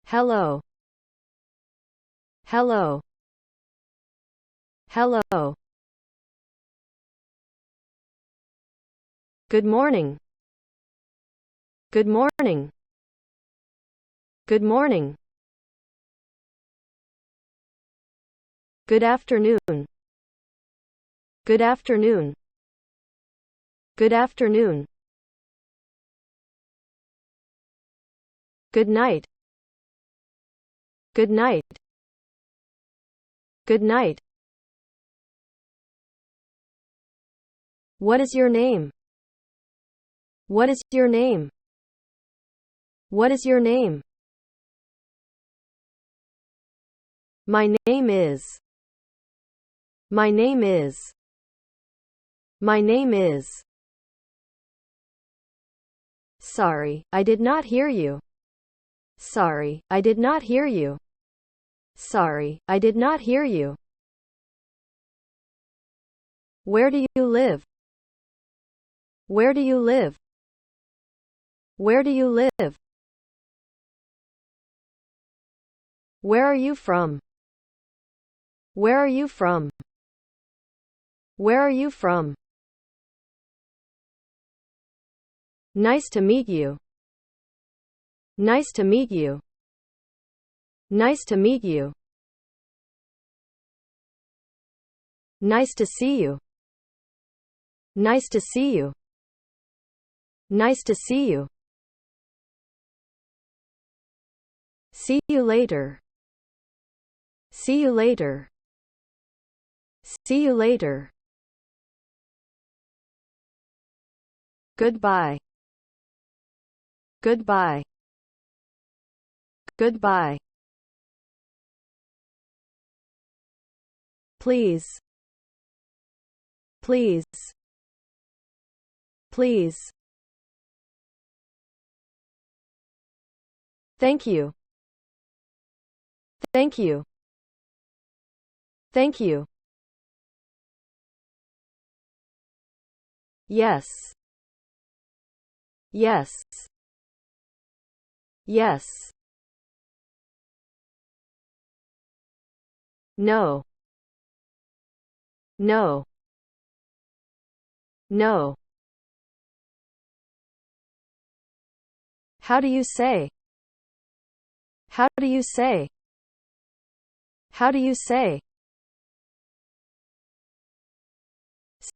Hello. Hello. Hello. Good morning. Good morning. Good morning. Good afternoon. Good afternoon. Good afternoon. Good night. Good night. Good night. What is your name? What is your name? What is your name? My name is. My name is. My name is. Sorry, I did not hear you. Sorry, I did not hear you. Sorry, I did not hear you. Where do you live? Where do you live? Where do you live? Where are you from? Where are you from? Where are you from? Nice to meet you. Nice to meet you. Nice to meet you. Nice to see you. Nice to see you. Nice to see you. See you later. See you later. See you later. Goodbye. Goodbye. Goodbye. Please. Please. Please. Thank you. Thank you. Thank you. Yes. Yes. Yes. No. No. No. How do you say? How do you say? How do you say?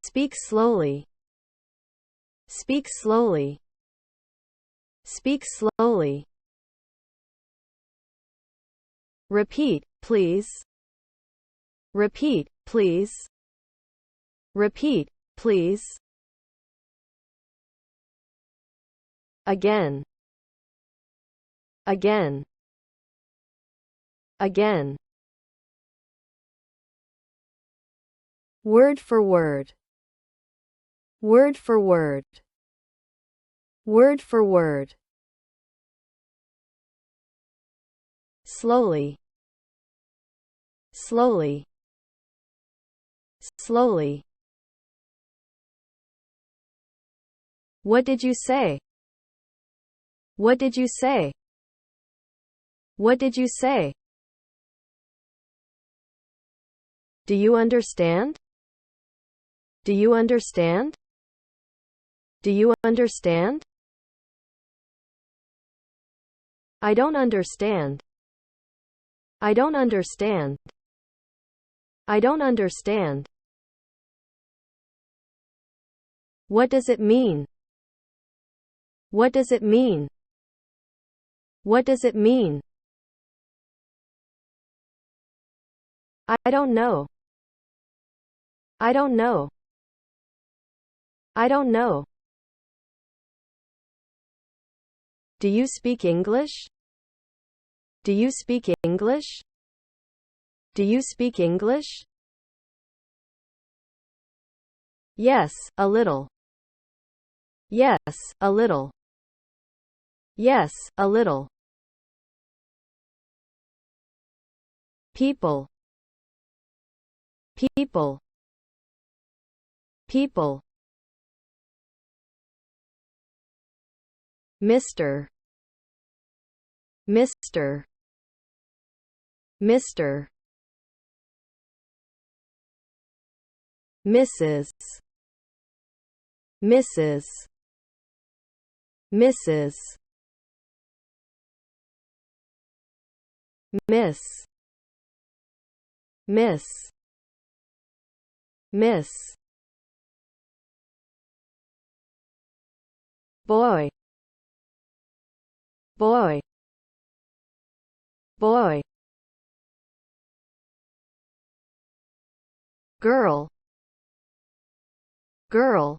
Speak slowly. Speak slowly. Speak slowly. Repeat, please. Repeat, please. Repeat, please. Again. Again. Again. Word for word. Word for word. Word for word. Slowly. Slowly. Slowly. What did you say? What did you say? What did you say? Do you understand? Do you understand? Do you understand? I don't understand. I don't understand. I don't understand. What does it mean? What does it mean? What does it mean? I don't know. I don't know. I don't know. Do you speak English? Do you speak English? Do you speak English? Yes, a little. Yes, a little. Yes, a little. People. People. People. Mr. Mr. Mr. Mrs. Mrs. Mrs. Miss. Miss. Miss. Boy. Boy. Boy. Girl. Girl.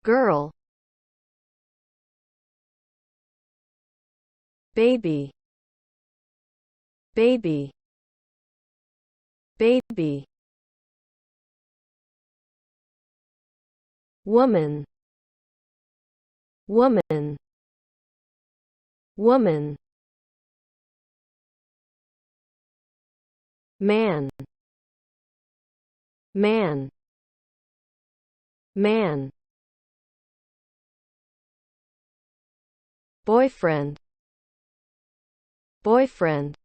Girl. Baby. Baby. Baby. Woman. Woman. Woman. Man. Man. Man. Boyfriend. Boyfriend.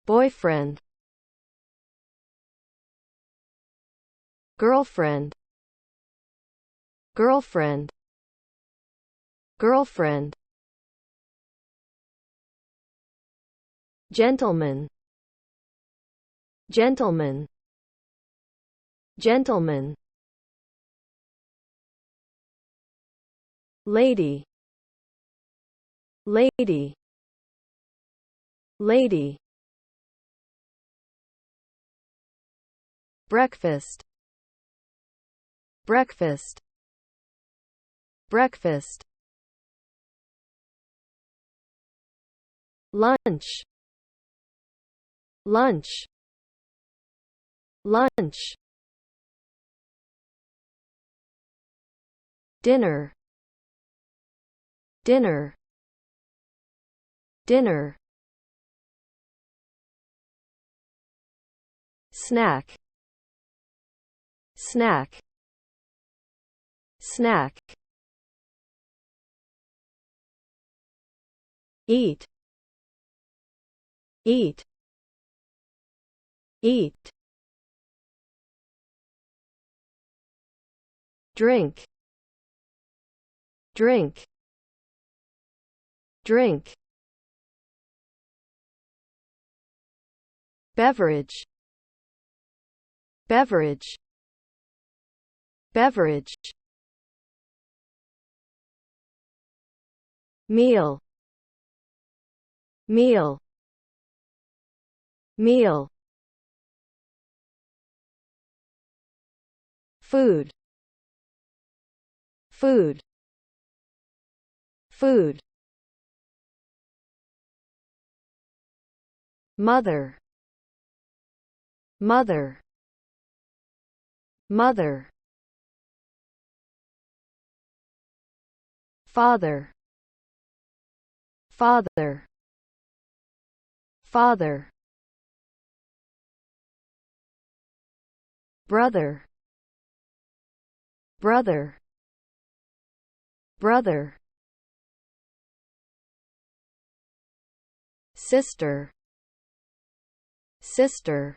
Boyfriend. Girlfriend. Girlfriend. Girlfriend. Gentleman. Gentleman. Gentleman. Lady. Lady. Lady. Breakfast. Breakfast. Breakfast. Lunch. Lunch. Lunch. Dinner. Dinner. Dinner. Snack. Snack. Snack. Eat. Eat. Eat. Drink. Drink. Drink. Beverage. Beverage. Beverage. Meal. Meal. Meal. Food. Food. Food. Mother. Mother. Mother. Father. Father. Father. Brother. Brother. Brother. Sister. Sister.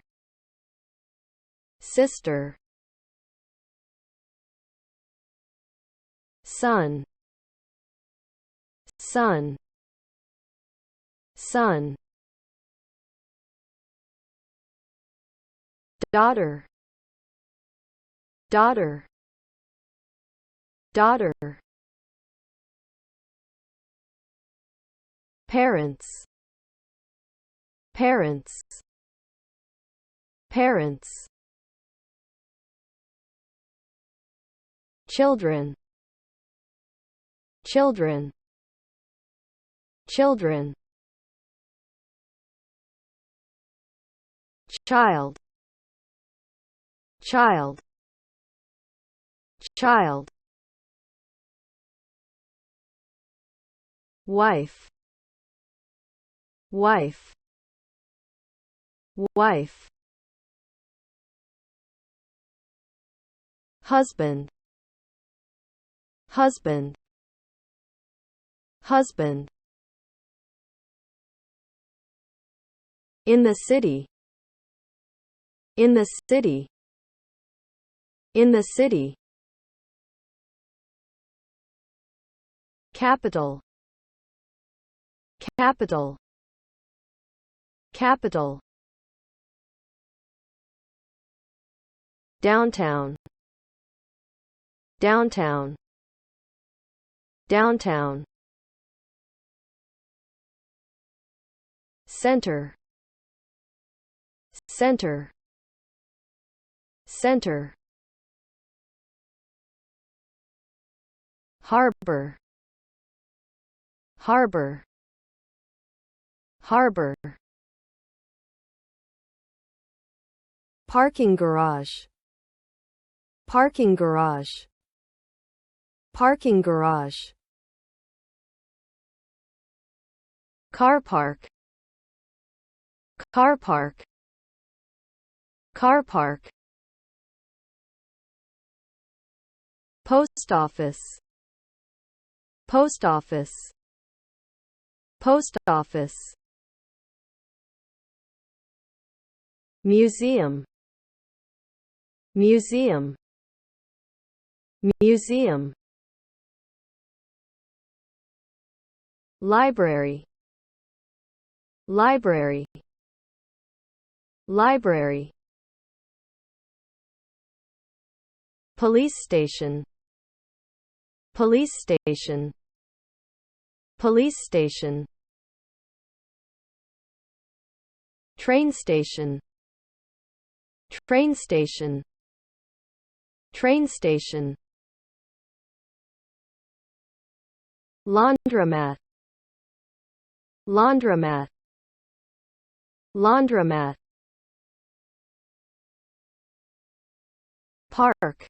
Sister. Son. Son. Son. Daughter. Daughter. Daughter. Parents. Parents. Parents. Children. Children. Children. Child. Child. Child. Wife. Wife. Wife. Husband. Husband. Husband. In the city. In the city. In the city. Capital. Capital. Capital. Downtown. Downtown. Downtown. Center. Center. Center. Harbor. Harbor. Harbor. Parking garage. Parking garage. Parking garage. Car park. Car park. Car park. Post office. Post office. Post office. Museum. Museum. Museum. Library. Library. Library. Police station. Police station. Police station. Train station. Train station. Train station. Laundromat. Laundromat. Laundromat. Park.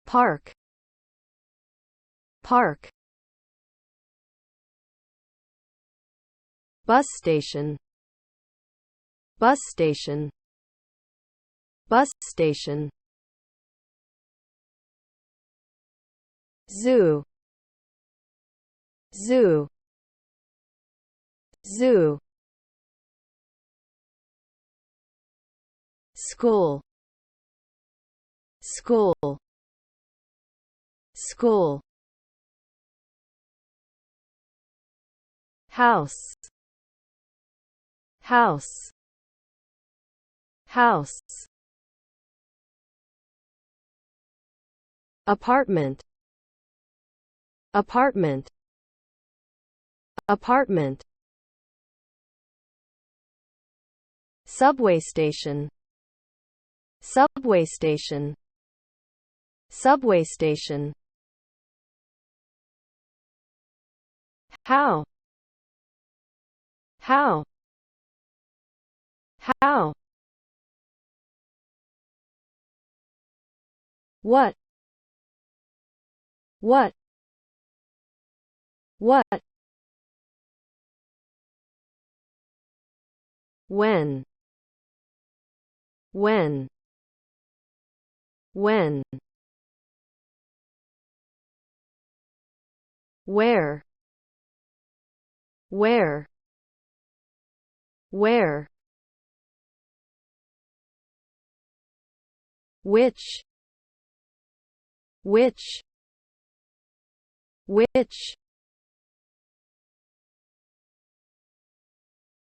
Park. Park. Bus station. Bus station. Bus station. Zoo. Zoo. Zoo. School. School. School. House. House. House. Apartment. Apartment. Apartment. Subway station. Subway station. Subway station. How? How? How? What? What? What? When? When? When? Where? Where? Where? Which? Which? Which?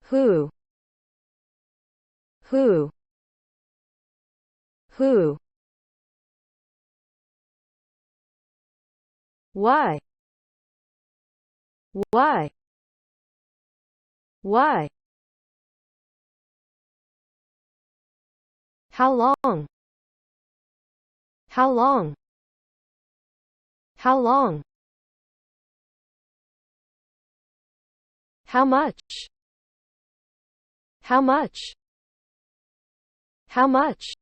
Who? Who? Who? Why? Why? Why? How long? How long? How long? How much? How much? How much?